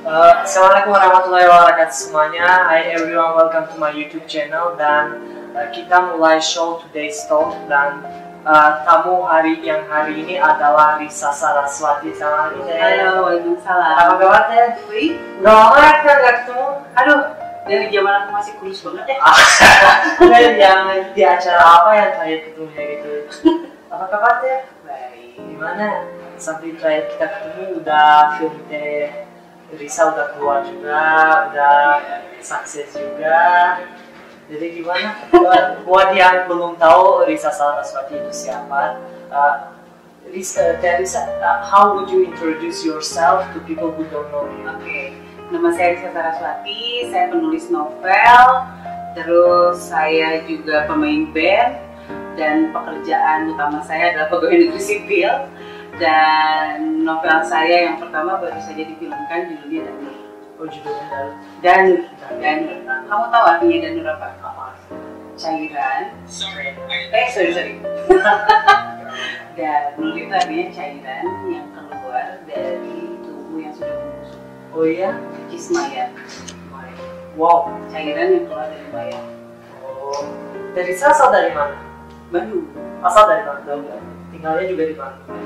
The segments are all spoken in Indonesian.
Assalamualaikum warahmatullahi wabarakatuh semuanya. Hi everyone, welcome to my YouTube channel. Dan kita mulai show today's talk. Dan tamu hari ini adalah Risa Saraswati. Halo, waalaikumsalam. Apa kabar teh? Wih, Udah lama ya kita nggak ketemu. aduh, dari zaman aku masih kurus banget ya. Yang di acara apa yang terakhir ketemunya gitu? Apa kabar teh? Baik. Gimana? Sampai terakhir kita ketemu udah film teh. Risa udah keluar juga, udah sukses juga. Jadi gimana? Buat yang belum tahu Risa Saraswati itu siapa? Risa, how would you introduce yourself to people who don't know you? Oke, nama saya Risa Saraswati, saya penulis novel, terus saya juga pemain band, dan pekerjaan utama saya adalah pegawai negeri sipil. Dan novel saya yang pertama baru saja difilmkan, judulnya Danur. Oh, judulnya Danur. Kamu tahu artinya Danur apa? Cairan. Sorry. Danur itu artinya cairan yang keluar dari tubuh yang sudah membusuk. Oh iya? Mayat. Wow. Cairan yang keluar dari mayat. Oh. Dari asal dari mana? Bandung. Asal dari Bandung. Tinggalnya juga di Bandung.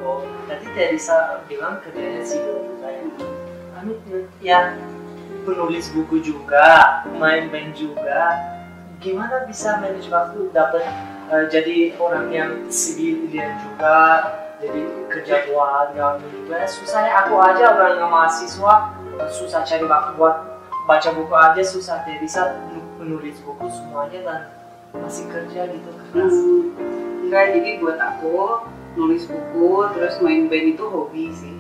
Oh, tadi Teresa bilang kerjanya sipil juga ya. Ya, penulis buku juga, main band juga. Gimana bisa manage waktu dapat jadi orang yang civilian juga, jadi kerja buat kami juga. Susahnya aku aja orang yang mahasiswa, susah cari waktu buat baca buku aja susah. Teresa penulis buku semuanya dan masih kerja gitu keras. Enggak, jadi buat aku nulis buku terus main band itu hobi sih.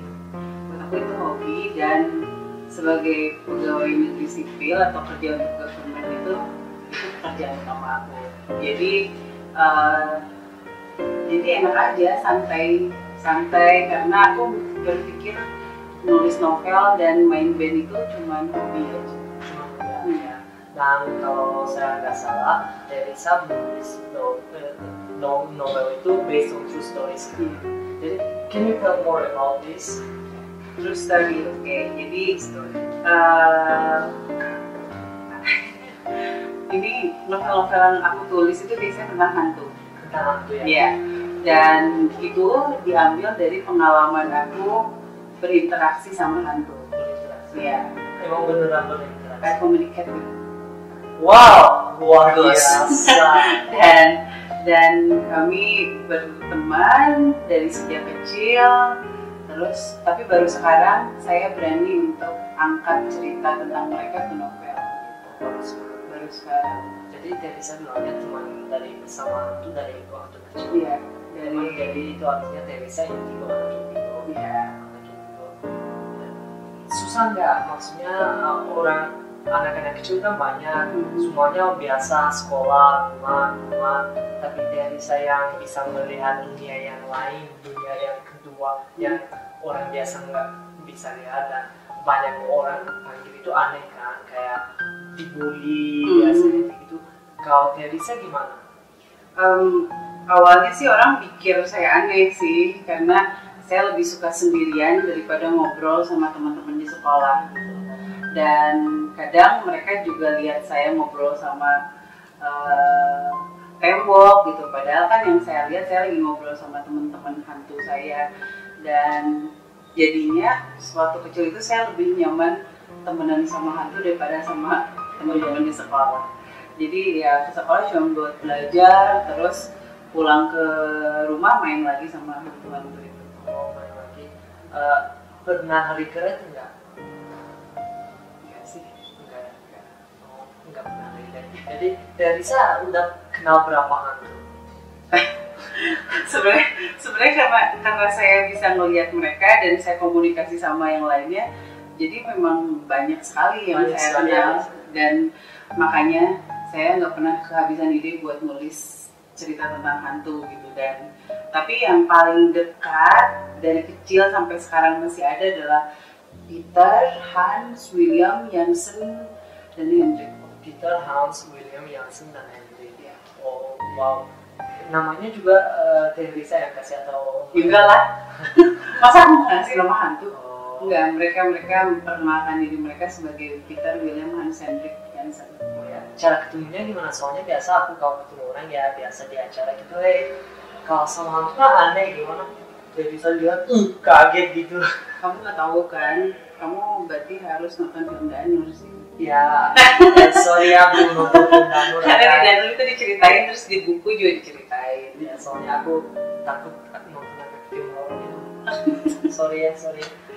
Buat aku itu hobi, dan sebagai pegawai negeri sipil atau kerja untuk government itu pekerjaan utama aku. Jadi enak aja, santai karena aku berpikir nulis novel dan main band itu cuma hobi aja. Ya. Dan kalau saya nggak salah, Teresa menulis novel itu based on true stories. Jadi, can you tell more about this? True story, oke. Jadi ini novel-novel yang aku tulis itu biasanya tentang hantu. Tentang hantu ya? Iya. Dan itu diambil dari pengalaman aku berinteraksi sama hantu. Iya. Emang beneran berinteraksi? Kayak communicate gitu. Wow, luar biasa. dan kami berteman dari sejak kecil. Terus, tapi baru sekarang saya berani untuk angkat cerita tentang mereka ke novel. Baru sekarang. Jadi Teresa bilangnya teman dari bersama itu dari waktu kecil. Iya. Jadi itu artinya Teresa indigo, anak indigo. Iya. Susah nggak? Maksudnya anak-anak kecil kan banyak, semuanya biasa sekolah, rumah, tapi Teresa yang bisa melihat dunia yang lain, dunia yang kedua, yang orang biasa nggak bisa lihat, dan banyak orang panggil itu aneh kan, kayak dibully, biasanya gitu. Kalau Teresa gimana? Awalnya sih orang pikir saya aneh sih, karena saya lebih suka sendirian daripada ngobrol sama teman-teman di sekolah gitu. Dan kadang mereka juga lihat saya ngobrol sama tembok gitu, padahal kan yang saya lihat saya lagi ngobrol sama teman-teman hantu saya. Dan jadinya waktu kecil itu saya lebih nyaman temenan sama hantu daripada sama teman-teman di sekolah. Jadi ya ke sekolah cuma buat belajar, terus pulang ke rumah main lagi sama hantu-hantu itu. Oh, main lagi. Pernah hari keret enggak? Enggak pernah lihat. Jadi Teresa udah kenal berapa hantu? sebenarnya karena saya bisa melihat mereka dan saya komunikasi sama yang lainnya, jadi memang banyak sekali yang saya kenal, dan makanya saya nggak pernah kehabisan ide buat nulis cerita tentang hantu gitu. Dan tapi yang paling dekat dari kecil sampai sekarang masih ada adalah Peter, Hans, William, Jansen, dan Hendrik. Peter, Hans, William, Jansen, dan Hendrik. Ya. Oh, wow. Namanya juga Teresa yang kasih atau? Enggak lah. Masa aku ngasih nama hantu? Oh, Enggak, mereka memperkenalkan diri mereka sebagai Peter William Hans Hendrik Jansen. Oh ya, cara ketemunya gimana? Soalnya biasa aku kalau ketemu orang ya biasa di acara gitu, kalau sama orang tuh aneh gimana? Jadi bisa lihat, kaget gitu. Kamu nggak tahu kan? Kamu berarti harus nonton film Danur sih. Ya, sorry aku nonton film Danur. Karena di Danur itu diceritain, terus di buku juga diceritain. Ya, soalnya aku takut nonton film horor gitu. Sorry.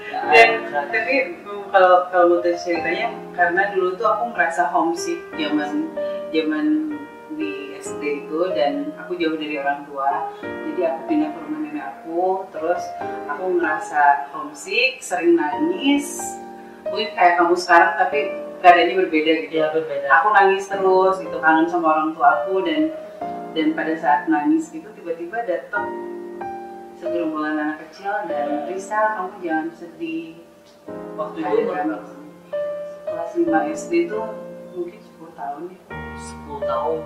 Dan tapi kalau menurut ceritanya, karena dulu tuh aku merasa homesick zaman di SD itu, dan aku jauh dari orang tua, jadi aku pindah ke rumah nenek aku, terus aku ngerasa homesick, sering nangis, mungkin kayak kamu sekarang tapi keadaannya berbeda gitu. Ya, berbeda. Aku nangis terus gitu, kangen sama orang tua aku, dan pada saat nangis gitu tiba-tiba datang segerombolan anak kecil dan Risa, kamu jangan sedih. Waktu itu berapa? Kelas 5 SD tuh mungkin 10 tahun ya. 10 tahun.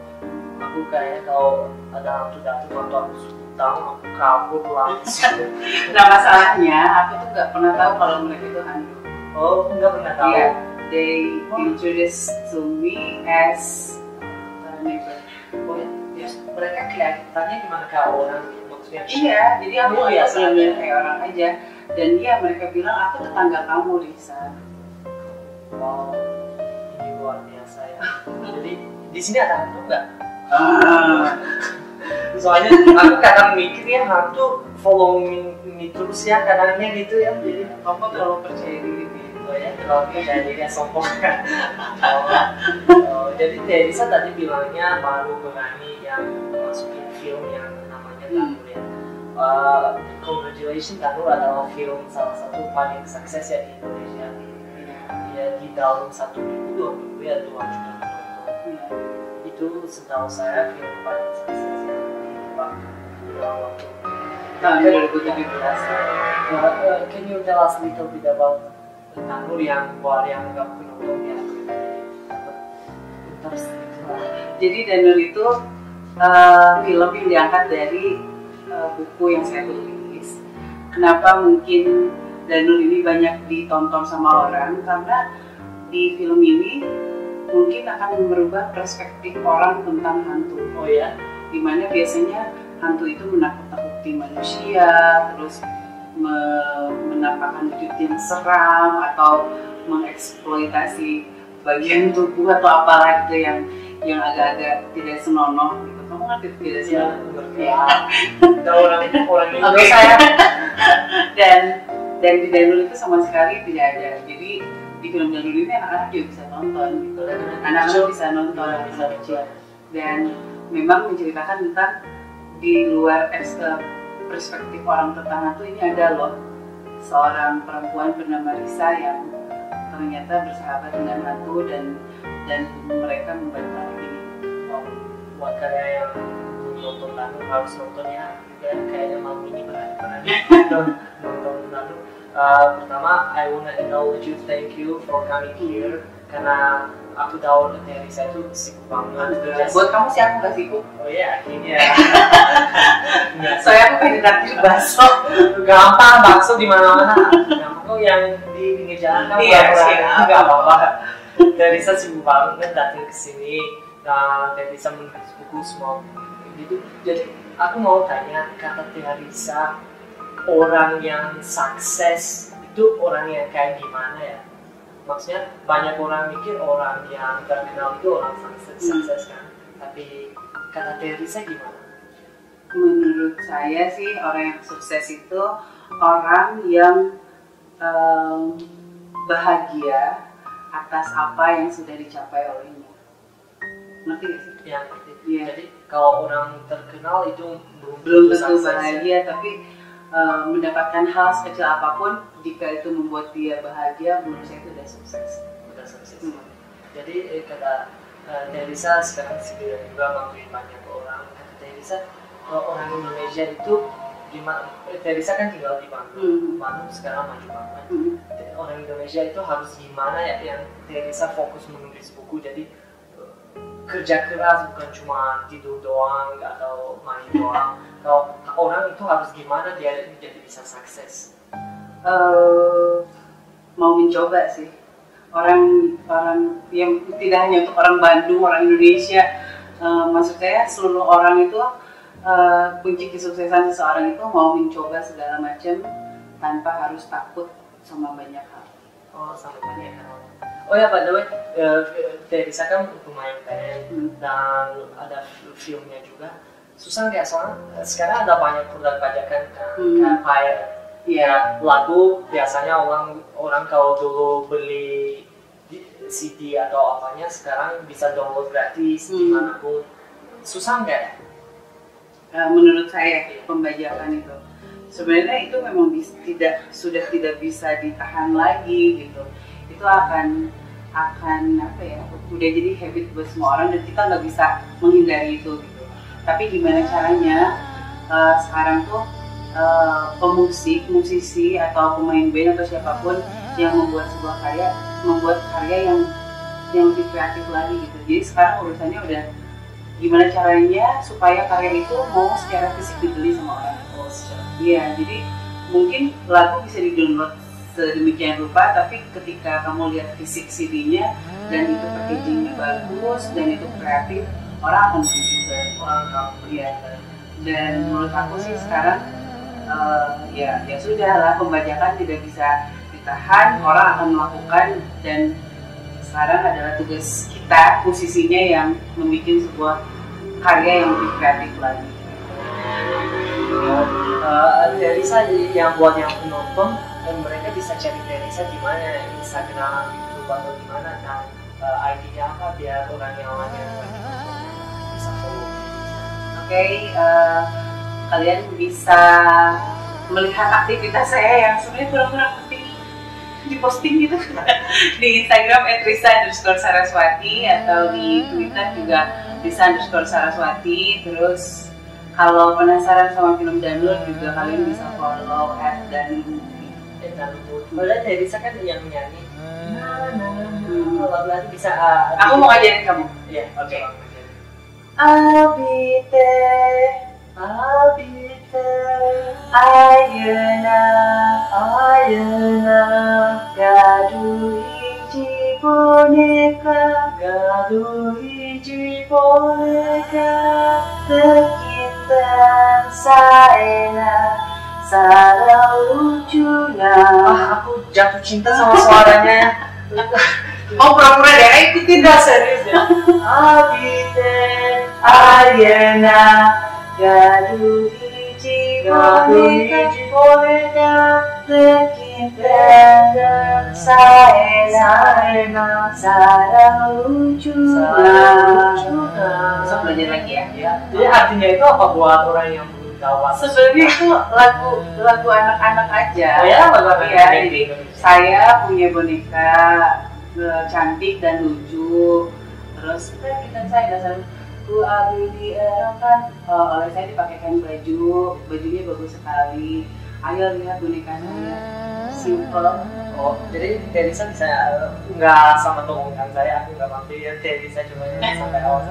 Aku kayaknya kalau ada hantu datang waktu aku 10 tahun aku kabur langsung. Nah masalahnya aku tuh nggak pernah tahu kalau mereka itu hantu. Oh, nggak pernah tahu. Yeah, they introduced to me as a neighbor. Oh ya, mereka kelihatannya gimana kayak orang maksudnya? Iya, jadi aku biasa benar-benar kayak orang aja. Dan dia mereka bilang aku tetangga kamu, Risa. Wow, ini luar biasa ya. Jadi di sini ada hantu nggak? Soalnya aku kadang mikir ya hantu follow me terus ya kadangnya gitu ya. Jadi Kamu terlalu percaya diri gitu. oh ya, kalau percaya diri sombong kan. Jadi Teresa tadi bilangnya baru berani yang masukin film yang namanya Danur ya. Congratulations, Danur adalah film salah satu paling sukses ya di Indonesia. Ya di dalam 1 minggu 2 minggu ya 2 juta penonton. Itu setahu saya film paling sukses ya di dalam waktu Tahun 2017. Can you tell us a little bit about Danur yang buat yang nggak penonton ya? Terus Jadi Danur itu film yang diangkat dari buku yang saya tulis. Kenapa mungkin Danur ini banyak ditonton sama orang? Karena di film ini mungkin akan merubah perspektif orang tentang hantu. oh ya, Dimana biasanya hantu itu menakut-nakuti manusia, terus menampakkan wujud yang seram atau mengeksploitasi bagian tubuh atau apalah gitu yang agak-agak tidak senonoh gitu. Kamu ngerti tidak sih? ya ngerti ya. Ada orang Indo Oke. saya. dan di Danur itu sama sekali tidak ada. Jadi di film Danur ini anak-anak juga bisa nonton gitu. Anak-anak bisa nonton, bisa kecil. Dan memang menceritakan tentang di luar perspektif orang tentang hantu ini ada loh seorang perempuan bernama Risa yang ternyata bersahabat dengan hantu dan mereka membantah ini. Buat kalian yang belum nonton Danur harus nonton ya. Kayaknya malam ini berani nonton Danur. Pertama, I wanna acknowledge you, thank you for coming here karena aku tahu Teresa itu sibuk banget. Buat kamu sih aku gak sibuk. Oh iya, akhirnya. Soalnya aku pengen traktir bakso. Gampang bakso di mana-mana. Gampang kok yang di pinggir jalan kan. Iya, siap. Enggak apa-apa. Teresa sibuk banget datang ke sini. Nah, Teresa menulis buku semua gitu. Jadi aku mau tanya, kata Teresa, orang yang sukses itu orang yang kayak gimana ya? Maksudnya banyak orang mikir orang yang terkenal itu orang sukses kan, tapi kata Teresa gimana? Menurut saya sih orang yang sukses itu orang yang bahagia atas apa yang sudah dicapai olehnya. Ngerti gak sih? Ya, ngerti. Iya. Jadi kalau orang terkenal itu Belum tentu sukses, bahagia, tapi mendapatkan hal sekecil apapun, jika itu membuat dia bahagia, menurut saya itu udah sukses. udah sukses. Jadi kata Teresa sekarang sudah juga bantuin banyak orang. Kata Teresa, orang Indonesia itu Teresa kan tinggal di Bandung. Bandung sekarang maju banget. Orang Indonesia itu harus gimana ya? Yang Teresa fokus menulis buku, jadi kerja keras bukan cuma tidur doang atau main doang. Kalau orang itu harus gimana dia jadi bisa sukses? mau mencoba sih. Orang yang tidak hanya untuk orang Bandung, orang Indonesia, maksud saya seluruh orang itu kunci kesuksesan seseorang itu mau mencoba segala macam tanpa harus takut sama banyak hal. Oh, sama banyak hal. Oh ya, by the way, Teresa kan pemain band dan ada filmnya juga. Susah nggak soalnya sekarang ada banyak produk bajakan kayak ya lagu biasanya orang kalau dulu beli CD atau apanya sekarang bisa download gratis dimanapun. Susah nggak? Menurut saya pembajakan itu sebenarnya itu memang sudah tidak bisa ditahan lagi gitu. Itu akan apa ya, udah jadi habit buat semua orang dan kita nggak bisa menghindari itu gitu. Tapi gimana caranya sekarang tuh musisi atau pemain band atau siapapun yang membuat sebuah karya yang lebih kreatif lagi gitu. Jadi sekarang urusannya udah gimana caranya supaya karya itu mau secara fisik dibeli sama orang. Iya, jadi mungkin lagu bisa di-download sedemikian rupa, tapi ketika kamu lihat fisik CD-nya dan itu packaging-nya bagus dan itu kreatif, orang akan beli juga, orang akan lihat. Dan menurut aku sih sekarang ya sudah lah, pembajakan tidak bisa ditahan, orang akan melakukan, dan sekarang adalah tugas kita musisinya yang membuat sebuah karya yang lebih kreatif lagi. Teresa yang buat yang penonton, mereka bisa cari Teresa di mana, Instagram, YouTube atau di mana, dan ID-nya apa biar orang yang lain bisa follow. Oke, kalian bisa melihat aktivitas saya yang sebenarnya kurang-kurang penting diposting gitu di Instagram @risa_saraswati atau di Twitter juga risa_saraswati. Terus kalau penasaran sama film Danur juga kalian bisa follow @danur. Boleh Teresa kan yang nyanyi. Lagu bisa. Aku mau ngajarin kamu. Iya, oke. Abite ayeuna gaduh hiji boneka tekinten saena sareng lucuna. Aku jatuh cinta sama suaranya. Oh, pura-pura deh, ikutin dah. Serius ya. Abite ayeuna gaduh hiji boneka tekinten saena sareng lucuna. So, belajar lagi ya. Jadi artinya itu apa buat orang yang belum tahu? Sebenarnya itu lagu anak-anak aja. Oh ya, lagu anak-anak. Ya, jadi saya punya boneka cantik dan lucu. Terus kita saya dasar ku abdi dierokan oleh saya dipakaikan bajunya bagus sekali. Ayo lihat boneka saya, simple. Oh, jadi Teresa bisa nggak sama temukan saya, aku nggak mampir. Teresa cuma sampai awal.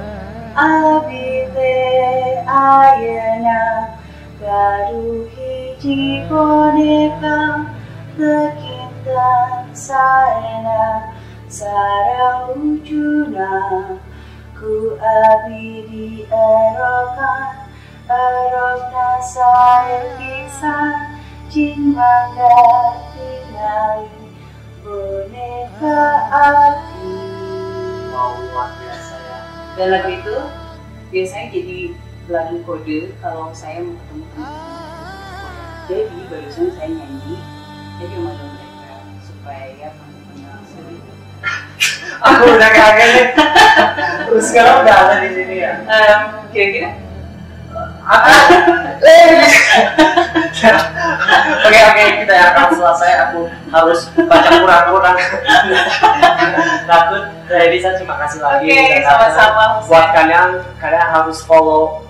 Abdi teh ayeuna gaduh hiji boneka tekinten saena sareng lucuna. Ku abdi dierokan erokna sae pisan jing mangga tingali boneka abdi. Wow, luar biasa ya. Dan lagu itu biasanya jadi lagu kode kalau saya mau ketemu teman-teman. Jadi barusan saya nyanyi, jadi manggil mereka supaya kamu kenal saya. Aku udah kaget. Terus sekarang udah ada di sini ya. Kira-kira? Oke, kita akan selesai. Aku harus baca kurang-kurang. Takut. Teresa, terima kasih lagi. Oke, sama-sama. Buat kalian harus follow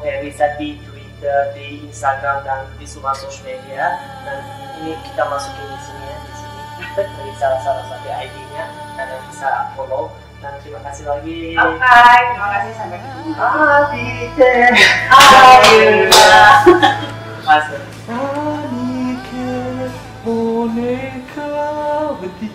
Teresa di Twitter, di Instagram, dan di semua sosial media. Dan ini kita masukin di sini ya, di sini. Dari salah satu ID-nya, kalian bisa follow. Dan terima kasih lagi. Oke, terima kasih, sampai ketemu. Abite Ayeuna. Masuk. Boneka Eka beti